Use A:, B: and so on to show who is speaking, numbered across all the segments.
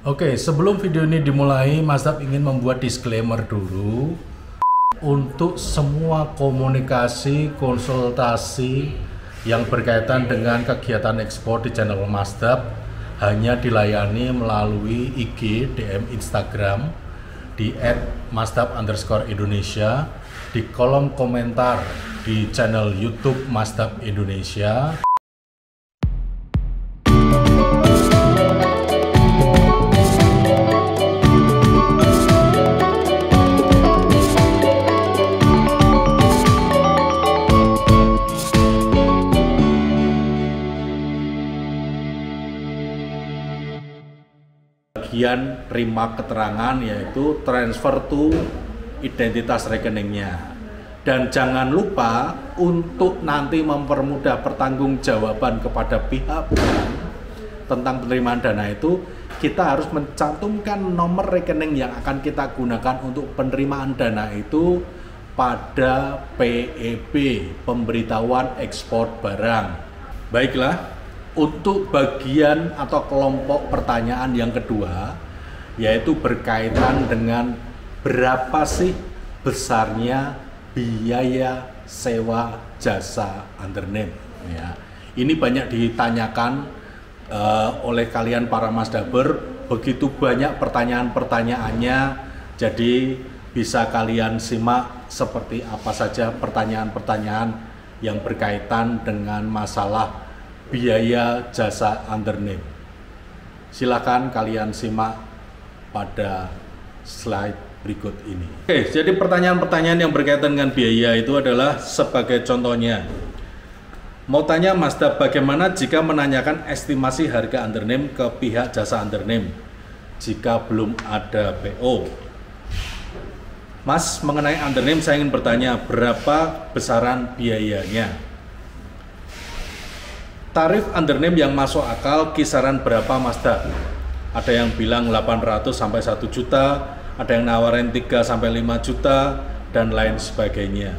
A: Oke, sebelum video ini dimulai, Mas Dap ingin membuat disclaimer dulu. Untuk semua komunikasi, konsultasi yang berkaitan dengan kegiatan ekspor di channel Mas Dap hanya dilayani melalui IG, DM Instagram di @masdap_Indonesia, di kolom komentar di channel YouTube Mas Dap Indonesia. Bagian terima keterangan yaitu transfer to identitas rekeningnya, dan jangan lupa untuk nanti mempermudah pertanggungjawaban kepada pihak bank tentang penerimaan dana itu, kita harus mencantumkan nomor rekening yang akan kita gunakan untuk penerimaan dana itu pada PEB, pemberitahuan ekspor barang. Baiklah, untuk bagian atau kelompok pertanyaan yang kedua, yaitu berkaitan dengan berapa sih besarnya biaya sewa jasa undername. Ya, ini banyak ditanyakan oleh kalian para Masdaber, begitu banyak pertanyaan-pertanyaannya, jadi bisa kalian simak seperti apa saja pertanyaan-pertanyaan yang berkaitan dengan masalah biaya jasa undername. Silakan kalian simak pada slide berikut ini. Oke, jadi pertanyaan-pertanyaan yang berkaitan dengan biaya itu adalah sebagai contohnya. Mau tanya Mas Dap, bagaimana jika menanyakan estimasi harga undername ke pihak jasa undername jika belum ada PO? Mas, mengenai undername saya ingin bertanya, berapa besaran biayanya? Tarif undername yang masuk akal kisaran berapa Mas Dap? Ada yang bilang 800 sampai 1 juta, ada yang nawarin 3 sampai 5 juta, dan lain sebagainya.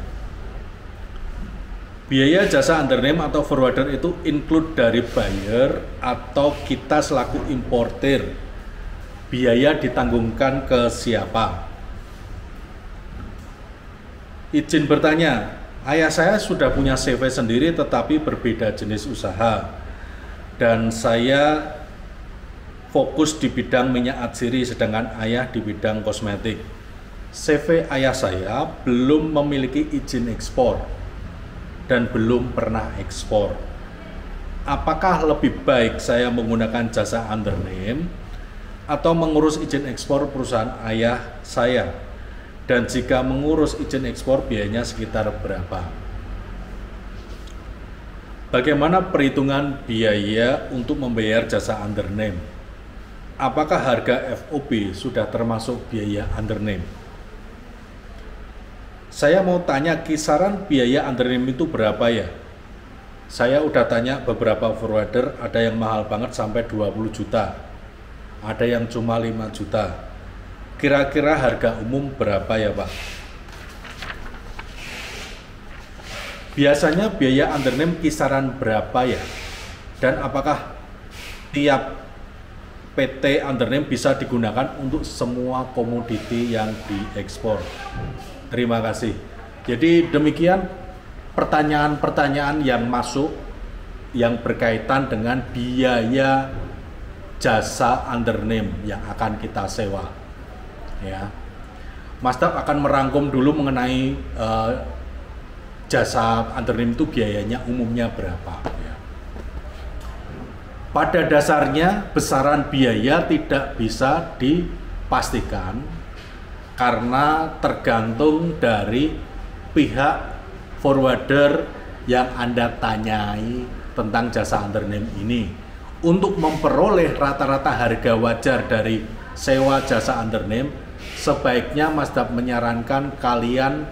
A: Biaya jasa undername atau forwarder itu include dari buyer atau kita selaku importer. Biaya ditanggungkan ke siapa? Izin bertanya, ayah saya sudah punya CV sendiri tetapi berbeda jenis usaha, dan saya fokus di bidang minyak atsiri sedangkan ayah di bidang kosmetik. CV ayah saya belum memiliki izin ekspor dan belum pernah ekspor. Apakah lebih baik saya menggunakan jasa undername atau mengurus izin ekspor perusahaan ayah saya? Dan jika mengurus izin ekspor biayanya sekitar berapa? Bagaimana perhitungan biaya untuk membayar jasa undername? Apakah harga FOB sudah termasuk biaya undername? Saya mau tanya kisaran biaya undername itu berapa ya? Saya udah tanya beberapa forwarder, ada yang mahal banget sampai 20 juta. Ada yang cuma 5 juta. Kira-kira harga umum berapa ya Pak? Biasanya biaya undername kisaran berapa ya? Dan apakah tiap PT undername bisa digunakan untuk semua komoditi yang diekspor? Terima kasih. Jadi demikian pertanyaan-pertanyaan yang masuk yang berkaitan dengan biaya jasa undername yang akan kita sewa. Ya, Mas Dap akan merangkum dulu mengenai jasa undername itu biayanya umumnya berapa. Ya. Pada dasarnya besaran biaya tidak bisa dipastikan karena tergantung dari pihak forwarder yang Anda tanyai tentang jasa undername ini. Untuk memperoleh rata-rata harga wajar dari sewa jasa undername, sebaiknya Mas Dap menyarankan kalian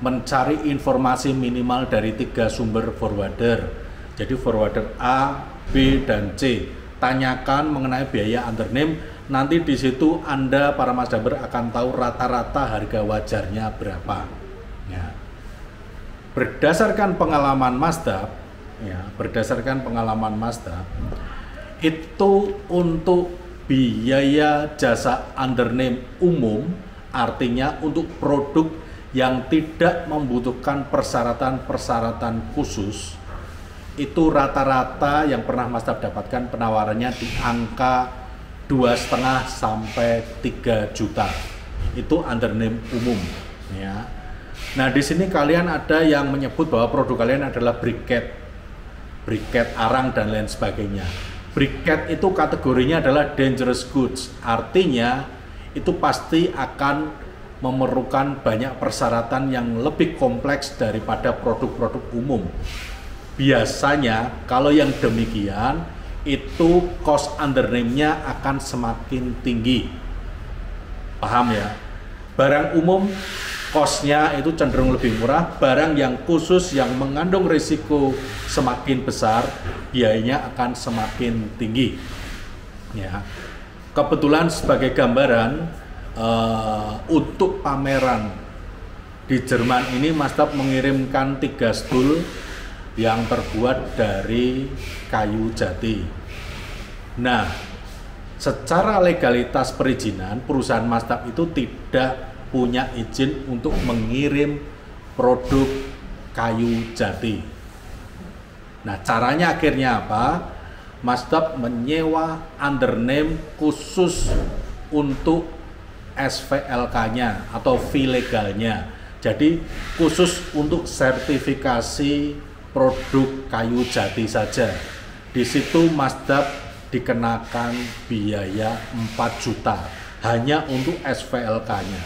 A: mencari informasi minimal dari 3 sumber forwarder. Jadi forwarder A, B, dan C. Tanyakan mengenai biaya undername, nanti di situ Anda para Masdaber akan tahu rata-rata harga wajarnya berapa. Ya. Berdasarkan pengalaman Mas Dap, itu untuk biaya jasa undername umum, artinya untuk produk yang tidak membutuhkan persyaratan-persyaratan khusus, itu rata-rata yang pernah Mas Tab dapatkan penawarannya di angka 2,5 sampai 3 juta. Itu undername umum, ya. Nah, di sini kalian ada yang menyebut bahwa produk kalian adalah briket arang dan lain sebagainya. Briket itu kategorinya adalah dangerous goods, artinya itu pasti akan memerlukan banyak persyaratan yang lebih kompleks daripada produk-produk umum. Biasanya kalau yang demikian itu cost undername-nya akan semakin tinggi. Paham ya? Barang umum cost-nya itu cenderung lebih murah, barang yang khusus yang mengandung risiko semakin besar, biayanya akan semakin tinggi. Ya. Kebetulan sebagai gambaran, untuk pameran di Jerman ini Mas Tab mengirimkan 3 stool yang terbuat dari kayu jati. Nah, secara legalitas perizinan perusahaan Mas Tab itu tidak punya izin untuk mengirim produk kayu jati. Nah, caranya akhirnya apa? Mas Tab menyewa undername khusus untuk SVLK-nya atau fee legalnya. Jadi khusus untuk sertifikasi produk kayu jati saja. Di situ Mas Tab dikenakan biaya 4 juta hanya untuk SVLK-nya.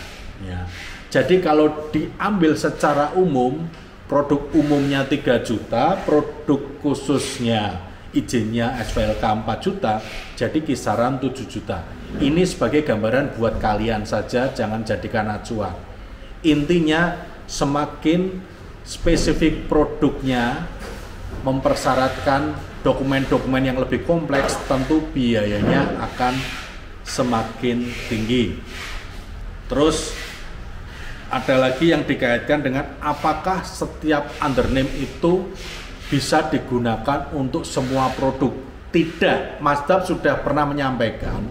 A: Ya. Jadi kalau diambil secara umum, produk umumnya 3 juta, produk khususnya izinnya SVLK 4 juta, jadi kisaran 7 juta. Ini sebagai gambaran buat kalian saja, jangan jadikan acuan. Intinya semakin spesifik produknya, mempersyaratkan dokumen-dokumen yang lebih kompleks, tentu biayanya akan semakin tinggi. Terus ada lagi yang dikaitkan dengan apakah setiap undername itu bisa digunakan untuk semua produk. Tidak, Mas Tab sudah pernah menyampaikan,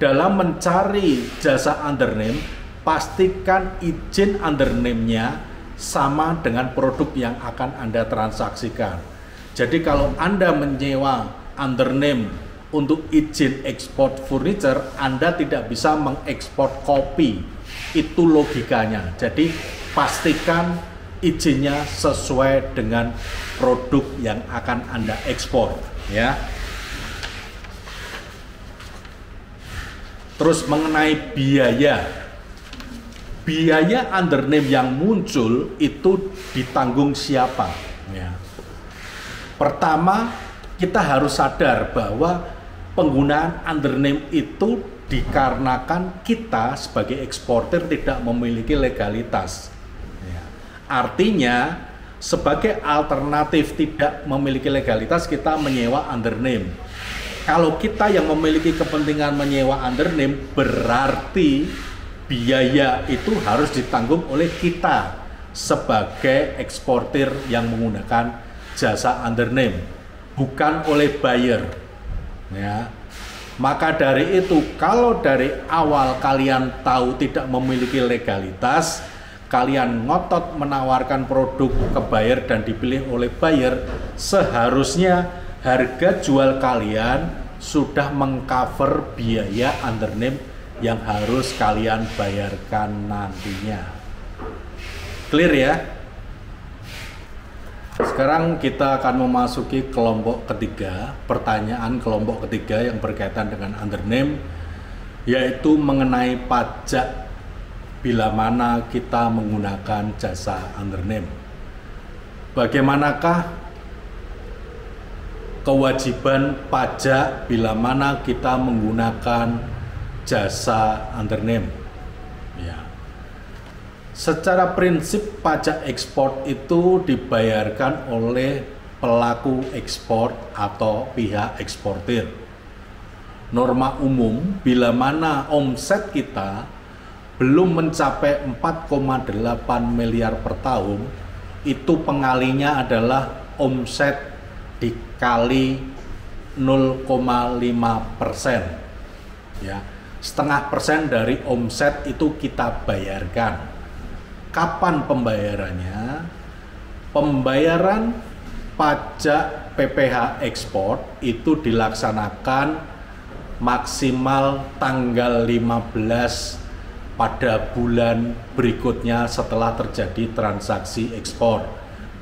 A: dalam mencari jasa undername, pastikan izin undername-nya sama dengan produk yang akan Anda transaksikan. Jadi kalau Anda menyewa undername untuk izin ekspor furniture, Anda tidak bisa mengekspor kopi. Itu logikanya. Jadi pastikan izinnya sesuai dengan produk yang akan Anda ekspor, ya. Terus mengenai biaya undername yang muncul itu ditanggung siapa? Ya. Pertama, kita harus sadar bahwa penggunaan undername itu dikarenakan kita sebagai eksportir tidak memiliki legalitas. Ya. Artinya, sebagai alternatif tidak memiliki legalitas, kita menyewa undername. Kalau kita yang memiliki kepentingan menyewa undername, berarti biaya itu harus ditanggung oleh kita sebagai eksportir yang menggunakan jasa undername, bukan oleh buyer. Ya. Maka dari itu, kalau dari awal kalian tahu tidak memiliki legalitas, kalian ngotot menawarkan produk ke buyer dan dipilih oleh buyer, seharusnya harga jual kalian sudah mengcover biaya undername yang harus kalian bayarkan nantinya. Clear ya? Sekarang kita akan memasuki kelompok ketiga, pertanyaan kelompok ketiga yang berkaitan dengan undername, yaitu mengenai pajak bila mana kita menggunakan jasa undername. Bagaimanakah kewajiban pajak bila mana kita menggunakan jasa undername? Ya. Secara prinsip pajak ekspor itu dibayarkan oleh pelaku ekspor atau pihak eksportir. Norma umum bila mana omset kita belum mencapai 4,8 miliar per tahun, itu pengalinya adalah omset dikali 0,5%. ya. 0,5% dari omset itu kita bayarkan. Kapan pembayarannya? Pembayaran pajak PPh ekspor itu dilaksanakan maksimal tanggal 15 pada bulan berikutnya setelah terjadi transaksi ekspor.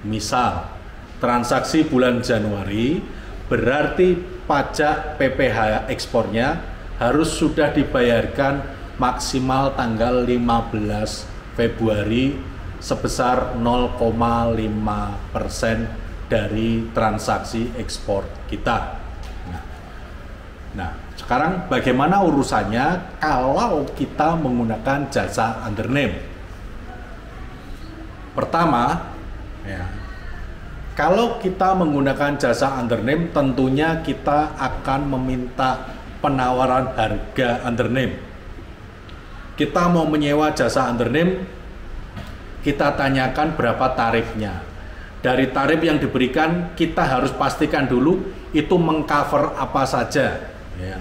A: Misal, transaksi bulan Januari berarti pajak PPh ekspornya harus sudah dibayarkan maksimal tanggal 15 Februari sebesar 0,5% dari transaksi ekspor kita. Nah, sekarang bagaimana urusannya kalau kita menggunakan jasa undername? Pertama, ya, kalau kita menggunakan jasa undername, tentunya kita akan meminta penawaran harga undername. Kita mau menyewa jasa undername, kita tanyakan berapa tarifnya. Dari tarif yang diberikan, kita harus pastikan dulu itu mengcover apa saja. Ya.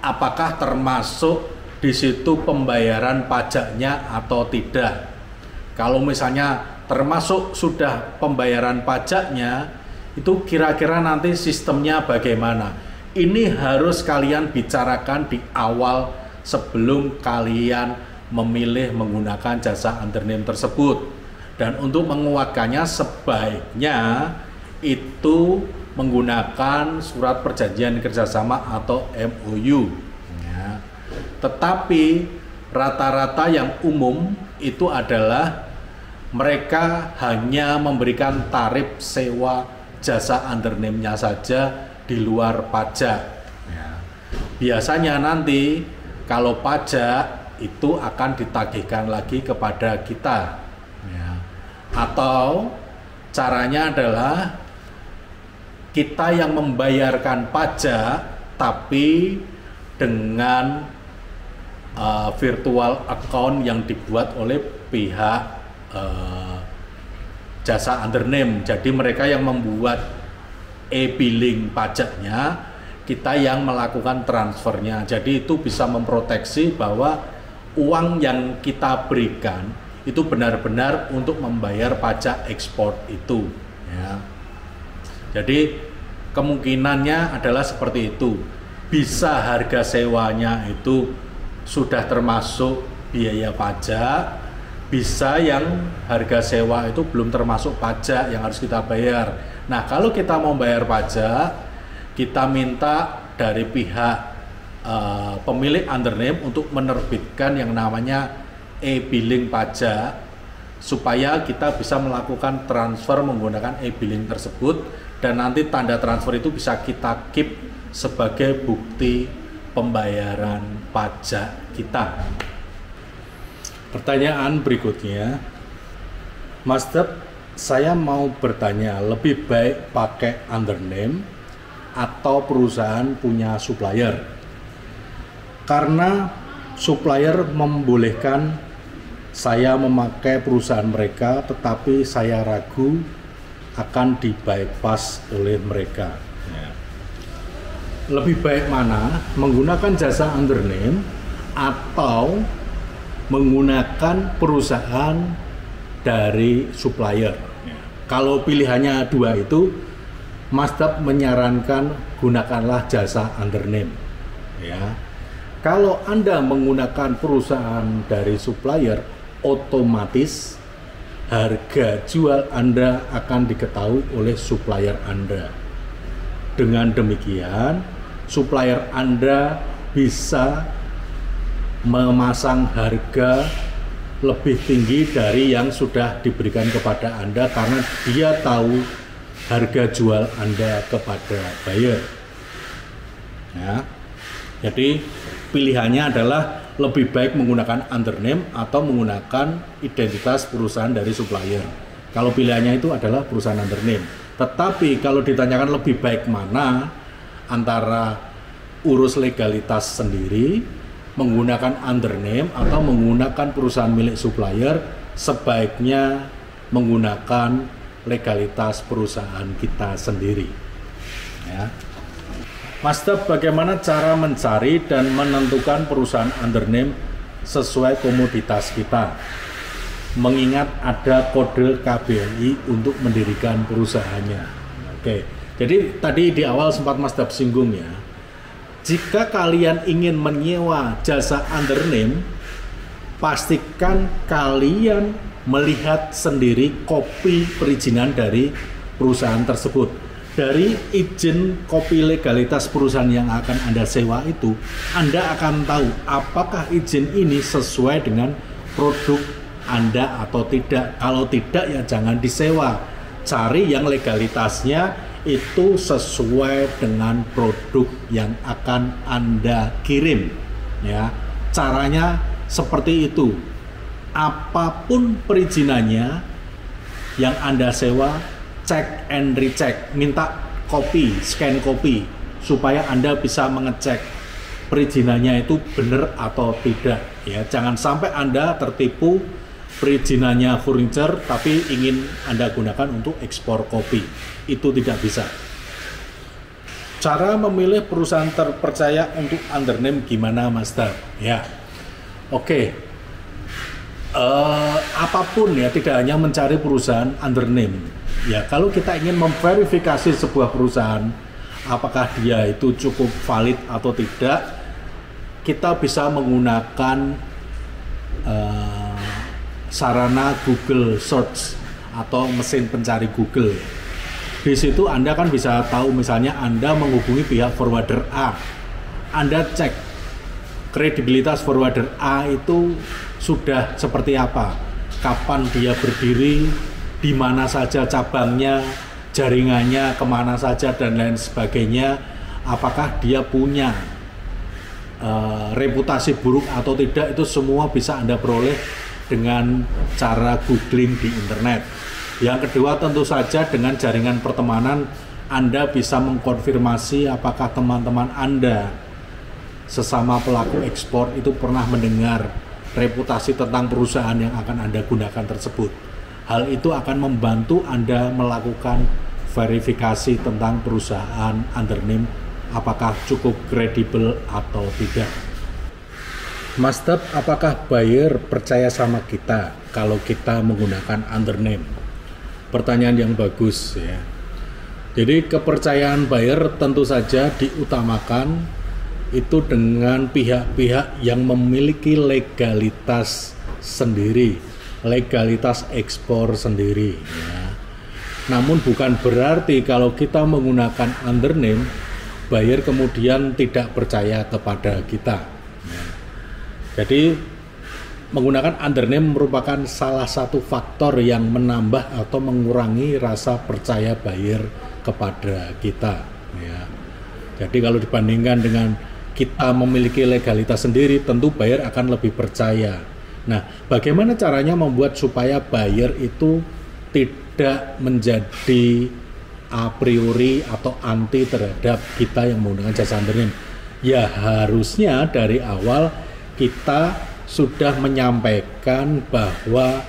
A: Apakah termasuk di situ pembayaran pajaknya atau tidak? Kalau misalnya termasuk sudah pembayaran pajaknya, itu kira-kira nanti sistemnya bagaimana? Ini harus kalian bicarakan di awal sebelum kalian memilih menggunakan jasa undername tersebut. Dan untuk menguatkannya sebaiknya itu menggunakan surat perjanjian kerjasama atau MOU. Ya. Tetapi rata-rata yang umum itu adalah mereka hanya memberikan tarif sewa jasa undername-nya saja di luar pajak. Ya. Biasanya nanti kalau pajak itu akan ditagihkan lagi kepada kita. Ya. Atau caranya adalah kita yang membayarkan pajak tapi dengan virtual account yang dibuat oleh pihak jasa undername. Jadi mereka yang membuat e-billing pajaknya, kita yang melakukan transfernya. Jadi itu bisa memproteksi bahwa uang yang kita berikan itu benar-benar untuk membayar pajak ekspor itu. Ya. Jadi kemungkinannya adalah seperti itu. Bisa harga sewanya itu sudah termasuk biaya pajak, bisa yang harga sewa itu belum termasuk pajak yang harus kita bayar. Nah, kalau kita mau bayar pajak, kita minta dari pihak pemilik undername untuk menerbitkan yang namanya e-billing pajak supaya kita bisa melakukan transfer menggunakan e-billing tersebut, dan nanti tanda transfer itu bisa kita keep sebagai bukti pembayaran pajak kita. Pertanyaan berikutnya, Mas Dep, saya mau bertanya, lebih baik pakai undername atau perusahaan punya supplier? Karena supplier membolehkan saya memakai perusahaan mereka, tetapi saya ragu akan di bypass oleh mereka. Ya. Lebih baik mana, menggunakan jasa undername atau menggunakan perusahaan dari supplier? Ya. Kalau pilihannya dua itu, Mas Dep menyarankan gunakanlah jasa undername. Ya. Kalau Anda menggunakan perusahaan dari supplier, otomatis harga jual Anda akan diketahui oleh supplier Anda. Dengan demikian, supplier Anda bisa memasang harga lebih tinggi dari yang sudah diberikan kepada Anda karena dia tahu harga jual Anda kepada buyer. Ya. Jadi pilihannya adalah lebih baik menggunakan undername atau menggunakan identitas perusahaan dari supplier. Kalau pilihannya itu adalah perusahaan undername. Tetapi kalau ditanyakan lebih baik mana antara urus legalitas sendiri, menggunakan undername atau menggunakan perusahaan milik supplier, sebaiknya menggunakan legalitas perusahaan kita sendiri. Ya. Mas Dap, bagaimana cara mencari dan menentukan perusahaan undername sesuai komoditas kita? Mengingat ada kode KBRI untuk mendirikan perusahaannya. Oke, jadi tadi di awal sempat Mas Dap singgung ya. Jika kalian ingin menyewa jasa undername, pastikan kalian melihat sendiri kopi perizinan dari perusahaan tersebut. Dari izin kopi legalitas perusahaan yang akan Anda sewa itu, Anda akan tahu apakah izin ini sesuai dengan produk Anda atau tidak. Kalau tidak ya jangan disewa. Cari yang legalitasnya itu sesuai dengan produk yang akan Anda kirim. Ya, caranya seperti itu. Apapun perizinannya yang Anda sewa, cek and recheck, minta kopi, scan kopi supaya Anda bisa mengecek perizinannya itu benar atau tidak ya. Jangan sampai Anda tertipu perizinannya furniture tapi ingin Anda gunakan untuk ekspor kopi. Itu tidak bisa. Cara memilih perusahaan terpercaya untuk undername gimana Mas Dap? Ya. Oke. Apapun ya, tidak hanya mencari perusahaan undername. Ya, kalau kita ingin memverifikasi sebuah perusahaan, apakah dia itu cukup valid atau tidak, kita bisa menggunakan sarana Google Search atau mesin pencari Google. Di situ Anda kan bisa tahu, misalnya Anda menghubungi pihak forwarder A, Anda cek kredibilitas forwarder A itu sudah seperti apa, kapan dia berdiri, di mana saja cabangnya, jaringannya kemana saja dan lain sebagainya, apakah dia punya reputasi buruk atau tidak, itu semua bisa Anda peroleh dengan cara googling di internet. Yang kedua tentu saja dengan jaringan pertemanan Anda bisa mengkonfirmasi apakah teman-teman Anda sesama pelaku ekspor itu pernah mendengar reputasi tentang perusahaan yang akan Anda gunakan tersebut. Hal itu akan membantu Anda melakukan verifikasi tentang perusahaan undername, apakah cukup kredibel atau tidak. Mas Dap, apakah buyer percaya sama kita kalau kita menggunakan undername? Pertanyaan yang bagus ya. Jadi kepercayaan buyer tentu saja diutamakan itu dengan pihak-pihak yang memiliki legalitas sendiri, legalitas ekspor sendiri ya. Namun bukan berarti kalau kita menggunakan undername, buyer kemudian tidak percaya kepada kita ya. Jadi menggunakan undername merupakan salah satu faktor yang menambah atau mengurangi rasa percaya buyer kepada kita ya. Jadi kalau dibandingkan dengan kita memiliki legalitas sendiri, tentu buyer akan lebih percaya. Nah, bagaimana caranya membuat supaya buyer itu tidak menjadi a priori atau anti terhadap kita yang menggunakan jasa undername? Ya harusnya dari awal kita sudah menyampaikan bahwa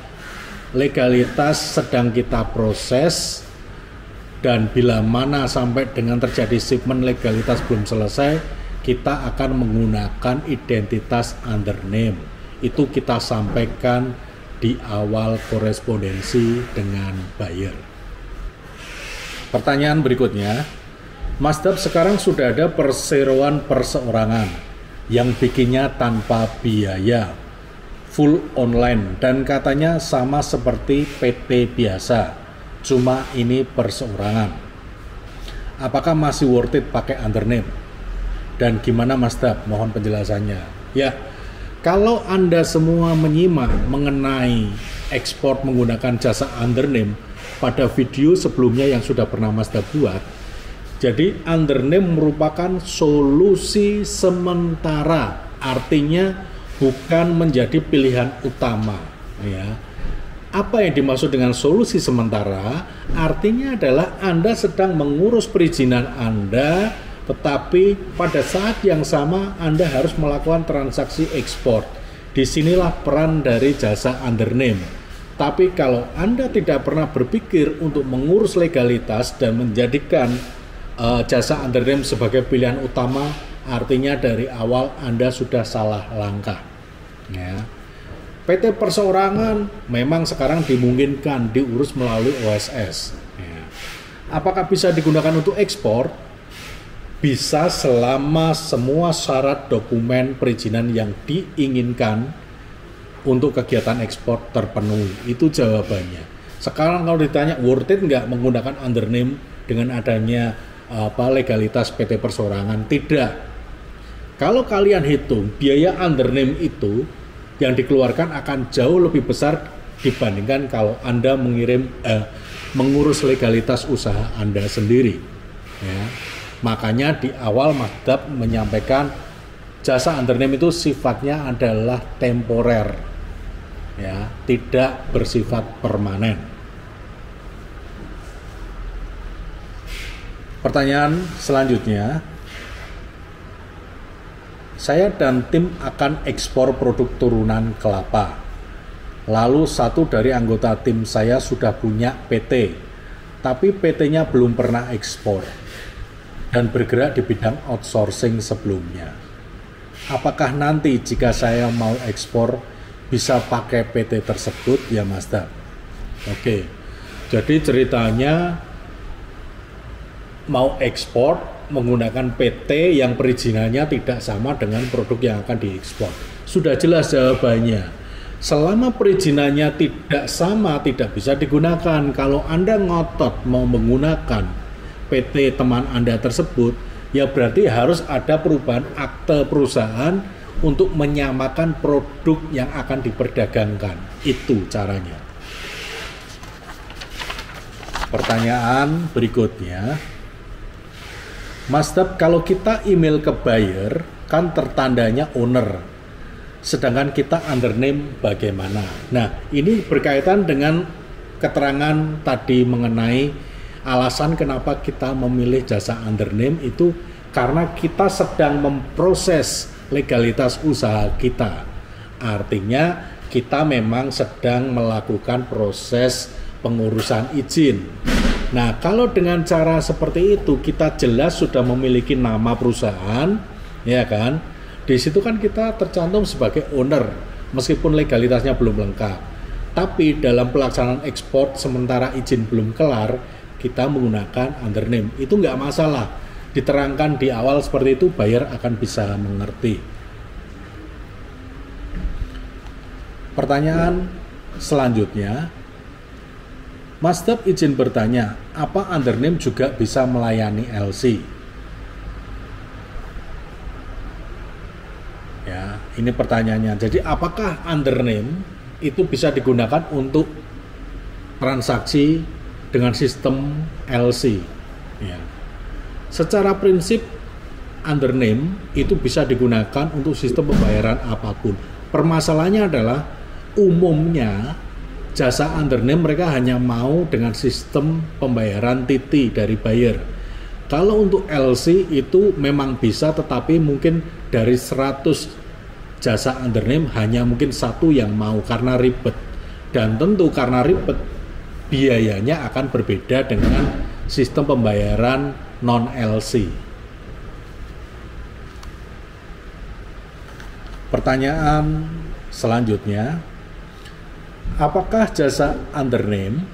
A: legalitas sedang kita proses, dan bila mana sampai dengan terjadi shipment legalitas belum selesai, kita akan menggunakan identitas undername. Itu kita sampaikan di awal korespondensi dengan buyer. Pertanyaan berikutnya, Mas Dap, sekarang sudah ada perseroan perseorangan yang bikinnya tanpa biaya, full online, dan katanya sama seperti PT biasa, cuma ini perseorangan. Apakah masih worth it pakai undername? Dan gimana Mas Dap? Mohon penjelasannya. Ya, kalau Anda semua menyimak mengenai ekspor menggunakan jasa undername pada video sebelumnya yang sudah pernah Mas Dap buat, jadi undername merupakan solusi sementara, artinya bukan menjadi pilihan utama ya. Apa yang dimaksud dengan solusi sementara? Artinya adalah Anda sedang mengurus perizinan Anda, tetapi pada saat yang sama Anda harus melakukan transaksi ekspor. Disinilah peran dari jasa undername. Tapi kalau Anda tidak pernah berpikir untuk mengurus legalitas dan menjadikan jasa undername sebagai pilihan utama, artinya dari awal Anda sudah salah langkah. Ya. PT perseorangan memang sekarang dimungkinkan diurus melalui OSS. Ya. Apakah bisa digunakan untuk ekspor? Bisa selama semua syarat dokumen perizinan yang diinginkan untuk kegiatan ekspor terpenuhi. Itu jawabannya. Sekarang kalau ditanya worth it nggak menggunakan undername dengan adanya legalitas PT perseorangan? Tidak. Kalau kalian hitung biaya undername itu yang dikeluarkan akan jauh lebih besar dibandingkan kalau Anda mengurus legalitas usaha Anda sendiri. Ya. Makanya di awal Masdab menyampaikan jasa undername itu sifatnya adalah temporer, ya, tidak bersifat permanen. Pertanyaan selanjutnya, saya dan tim akan ekspor produk turunan kelapa. Lalu satu dari anggota tim saya sudah punya PT, tapi PT-nya belum pernah ekspor dan bergerak di bidang outsourcing sebelumnya. Apakah nanti jika saya mau ekspor bisa pakai PT tersebut ya Masdab? Oke, jadi ceritanya mau ekspor menggunakan PT yang perizinannya tidak sama dengan produk yang akan diekspor. Sudah jelas jawabannya. Selama perizinannya tidak sama, tidak bisa digunakan. Kalau Anda ngotot mau menggunakan PT teman Anda tersebut, ya berarti harus ada perubahan akte perusahaan untuk menyamakan produk yang akan diperdagangkan. Itu caranya. Pertanyaan berikutnya, Masdab, kalau kita email ke buyer kan tertandanya owner, sedangkan kita undername bagaimana? Nah, ini berkaitan dengan keterangan tadi mengenai alasan kenapa kita memilih jasa undername itu karena kita sedang memproses legalitas usaha kita. Artinya kita memang sedang melakukan proses pengurusan izin. Nah, kalau dengan cara seperti itu kita jelas sudah memiliki nama perusahaan, ya kan? Di situ kan kita tercantum sebagai owner, meskipun legalitasnya belum lengkap. Tapi dalam pelaksanaan ekspor sementara izin belum kelar, kita menggunakan undername. Itu nggak masalah. Diterangkan di awal seperti itu, buyer akan bisa mengerti. Pertanyaan selanjutnya, Masdab izin bertanya, apa undername juga bisa melayani LC? Ya, ini pertanyaannya. Jadi apakah undername itu bisa digunakan untuk transaksi dengan sistem LC? Ya. Secara prinsip undername itu bisa digunakan untuk sistem pembayaran apapun. Permasalahannya adalah umumnya jasa undername mereka hanya mau dengan sistem pembayaran TT dari buyer. Kalau untuk LC itu memang bisa, tetapi mungkin dari 100 jasa undername hanya mungkin satu yang mau karena ribet. Dan tentu karena ribet biayanya akan berbeda dengan sistem pembayaran non-LC. Pertanyaan selanjutnya, apakah jasa undername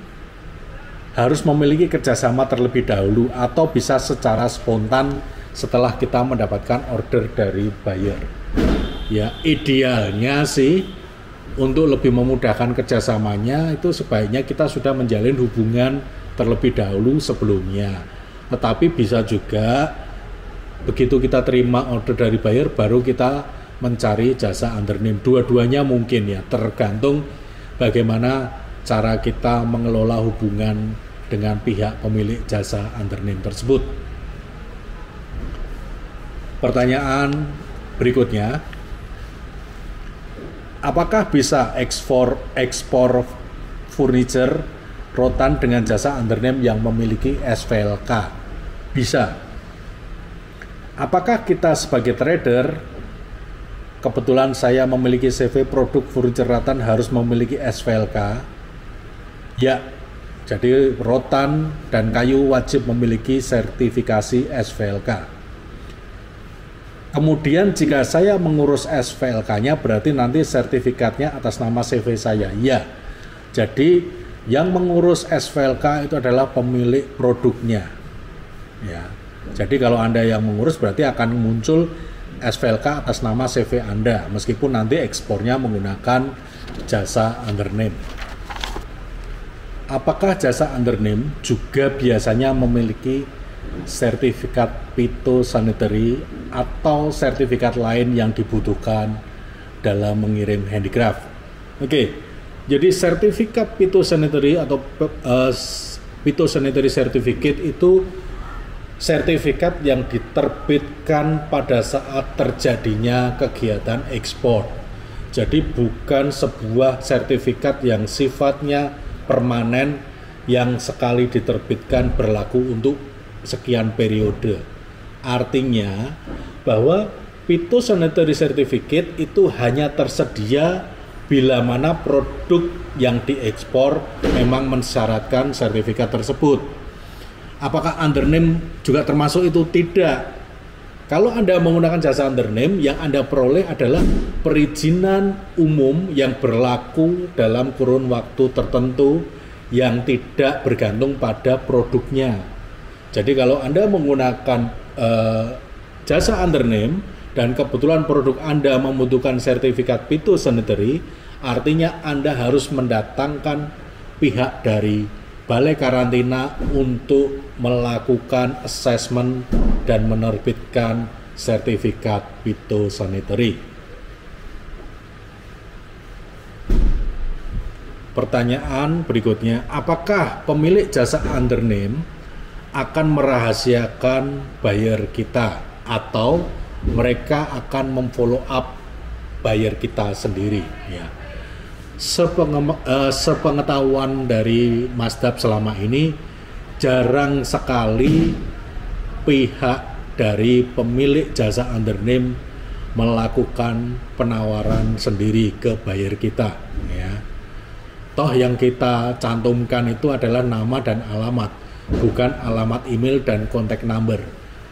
A: harus memiliki kerjasama terlebih dahulu atau bisa secara spontan setelah kita mendapatkan order dari buyer? Ya, idealnya sih untuk lebih memudahkan kerjasamanya itu sebaiknya kita sudah menjalin hubungan terlebih dahulu sebelumnya. Tetapi bisa juga begitu kita terima order dari buyer baru kita mencari jasa undername. Dua-duanya mungkin ya, tergantung bagaimana cara kita mengelola hubungan dengan pihak pemilik jasa undername tersebut. Pertanyaan berikutnya, apakah bisa ekspor furniture rotan dengan jasa undername yang memiliki SVLK? Bisa. Apakah kita sebagai trader, kebetulan saya memiliki CV produk furniture rotan harus memiliki SVLK? Ya, Jadi rotan dan kayu wajib memiliki sertifikasi SVLK. Kemudian jika saya mengurus SVLK-nya berarti nanti sertifikatnya atas nama CV saya. Iya. Jadi yang mengurus SVLK itu adalah pemilik produknya. Ya. Jadi kalau Anda yang mengurus berarti akan muncul SVLK atas nama CV Anda meskipun nanti ekspornya menggunakan jasa undername. Apakah jasa undername juga biasanya memiliki sertifikat phytosanitary atau sertifikat lain yang dibutuhkan dalam mengirim handicraft? Oke, jadi sertifikat phytosanitary atau phytosanitary certificate itu sertifikat yang diterbitkan pada saat terjadinya kegiatan ekspor. Jadi bukan sebuah sertifikat yang sifatnya permanen yang sekali diterbitkan berlaku untuk sekian periode. Artinya bahwa phytosanitary certificate itu hanya tersedia bila mana produk yang diekspor memang mensyaratkan sertifikat tersebut. Apakah undername juga termasuk itu? Tidak. Kalau Anda menggunakan jasa undername, yang Anda peroleh adalah perizinan umum yang berlaku dalam kurun waktu tertentu yang tidak bergantung pada produknya. Jadi kalau Anda menggunakan jasa undername dan kebetulan produk Anda membutuhkan sertifikat phytosanitary, artinya Anda harus mendatangkan pihak dari Balai Karantina untuk melakukan assessment dan menerbitkan sertifikat phytosanitary. Pertanyaan berikutnya, apakah pemilik jasa undername akan merahasiakan buyer kita atau mereka akan memfollow up buyer kita sendiri? Ya. Sepengetahuan dari Masdap selama ini, jarang sekali pihak dari pemilik jasa undername melakukan penawaran sendiri ke buyer kita. Ya. Toh yang kita cantumkan itu adalah nama dan alamat, bukan alamat email dan kontak number.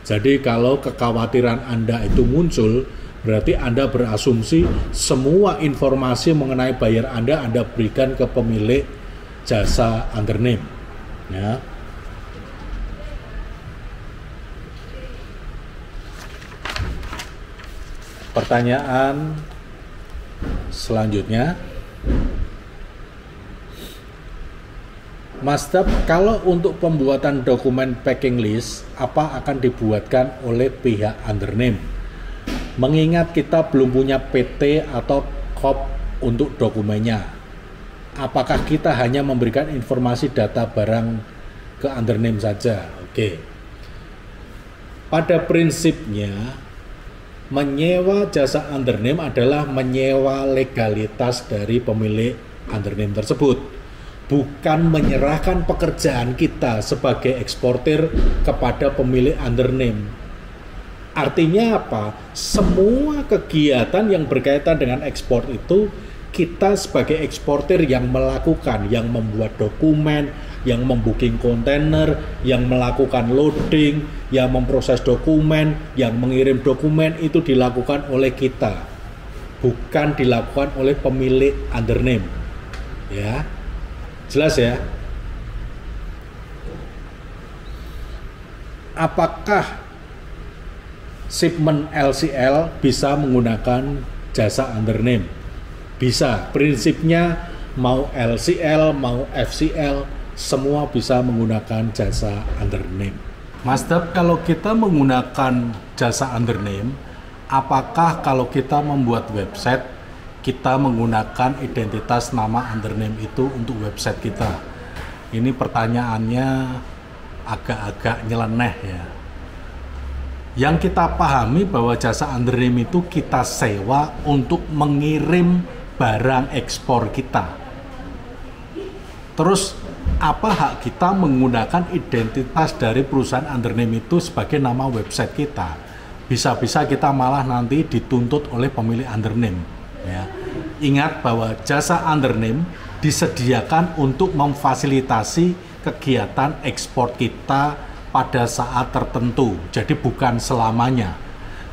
A: Jadi kalau kekhawatiran Anda itu muncul, berarti Anda berasumsi semua informasi mengenai buyer Anda berikan ke pemilik jasa undername. Ya. Pertanyaan selanjutnya, Masdap, kalau untuk pembuatan dokumen packing list, apa akan dibuatkan oleh pihak undername? Mengingat kita belum punya PT atau KOP untuk dokumennya, apakah kita hanya memberikan informasi data barang ke undername saja? Oke. Pada prinsipnya, menyewa jasa undername adalah menyewa legalitas dari pemilik undername tersebut, bukan menyerahkan pekerjaan kita sebagai eksportir kepada pemilik undername. Artinya apa? Semua kegiatan yang berkaitan dengan ekspor itu kita sebagai eksportir yang melakukan, yang membuat dokumen, yang membooking kontainer, yang melakukan loading, yang memproses dokumen, yang mengirim dokumen, itu dilakukan oleh kita, bukan dilakukan oleh pemilik undername. Ya, jelas ya? Apakah shipment LCL bisa menggunakan jasa undername? Bisa. Prinsipnya mau LCL, mau FCL, semua bisa menggunakan jasa undername. Masdap, kalau kita menggunakan jasa undername, apakah kalau kita membuat website, kita menggunakan identitas nama undername itu untuk website kita? Ini pertanyaannya agak-agak nyeleneh ya. Yang kita pahami bahwa jasa undername itu kita sewa untuk mengirim barang ekspor kita. Terus apa hak kita menggunakan identitas dari perusahaan undername itu sebagai nama website kita? Bisa-bisa kita malah nanti dituntut oleh pemilik undername. Ya. Ingat bahwa jasa undername disediakan untuk memfasilitasi kegiatan ekspor kita pada saat tertentu. Jadi bukan selamanya.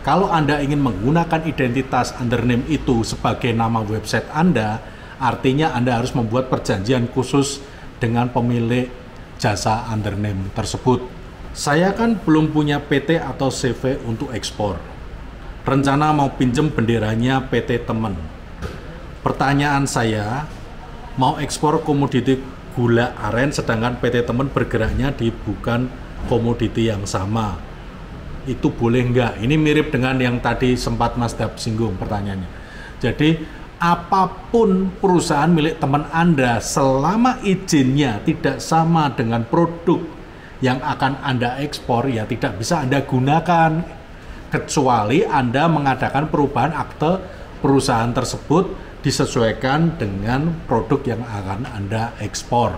A: Kalau Anda ingin menggunakan identitas undername itu sebagai nama website Anda, artinya Anda harus membuat perjanjian khusus dengan pemilik jasa undername tersebut. Saya kan belum punya PT atau CV untuk ekspor. Rencana mau pinjem benderanya PT temen. Pertanyaan saya, mau ekspor komoditi gula aren sedangkan PT temen bergeraknya di bukan komoditi yang sama. Itu boleh nggak? Ini mirip dengan yang tadi sempat Mas Dap singgung pertanyaannya. Jadi apapun perusahaan milik teman Anda selama izinnya tidak sama dengan produk yang akan Anda ekspor, ya tidak bisa Anda gunakan kecuali Anda mengadakan perubahan akte perusahaan tersebut disesuaikan dengan produk yang akan Anda ekspor.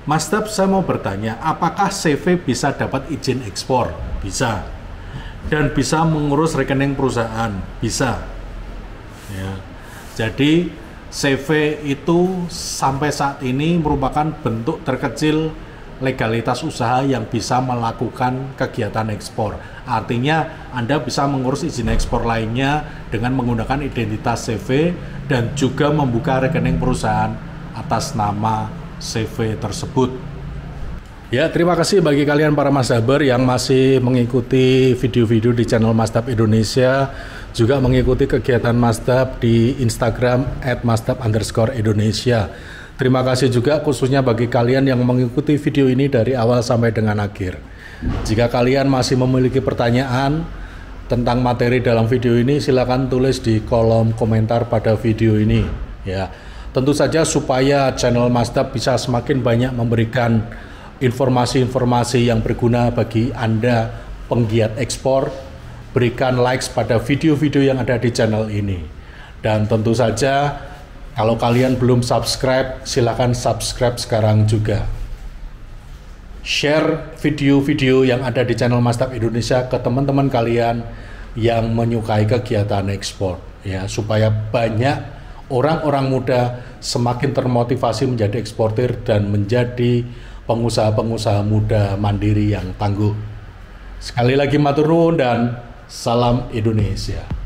A: Mas Dap, saya mau bertanya, apakah CV bisa dapat izin ekspor? Bisa. Dan bisa mengurus rekening perusahaan? Bisa. Ya. Jadi CV itu sampai saat ini merupakan bentuk terkecil legalitas usaha yang bisa melakukan kegiatan ekspor. Artinya Anda bisa mengurus izin ekspor lainnya dengan menggunakan identitas CV dan juga membuka rekening perusahaan atas nama CV tersebut. Ya, terima kasih bagi kalian para Masdaber yang masih mengikuti video-video di channel Masdab Indonesia, juga mengikuti kegiatan Masdab di Instagram @masdab_Indonesia. Terima kasih juga khususnya bagi kalian yang mengikuti video ini dari awal sampai dengan akhir. Jika kalian masih memiliki pertanyaan tentang materi dalam video ini, silakan tulis di kolom komentar pada video ini. Ya, tentu saja supaya channel Masdab bisa semakin banyak memberikan informasi-informasi yang berguna bagi Anda penggiat ekspor, berikan likes pada video-video yang ada di channel ini. Dan tentu saja kalau kalian belum subscribe, silakan subscribe sekarang juga. Share video-video yang ada di channel Masdab Indonesia ke teman-teman kalian yang menyukai kegiatan ekspor, ya, supaya banyak orang-orang muda semakin termotivasi menjadi eksportir dan menjadi pengusaha-pengusaha muda mandiri yang tangguh. Sekali lagi matur nuwun dan salam Indonesia.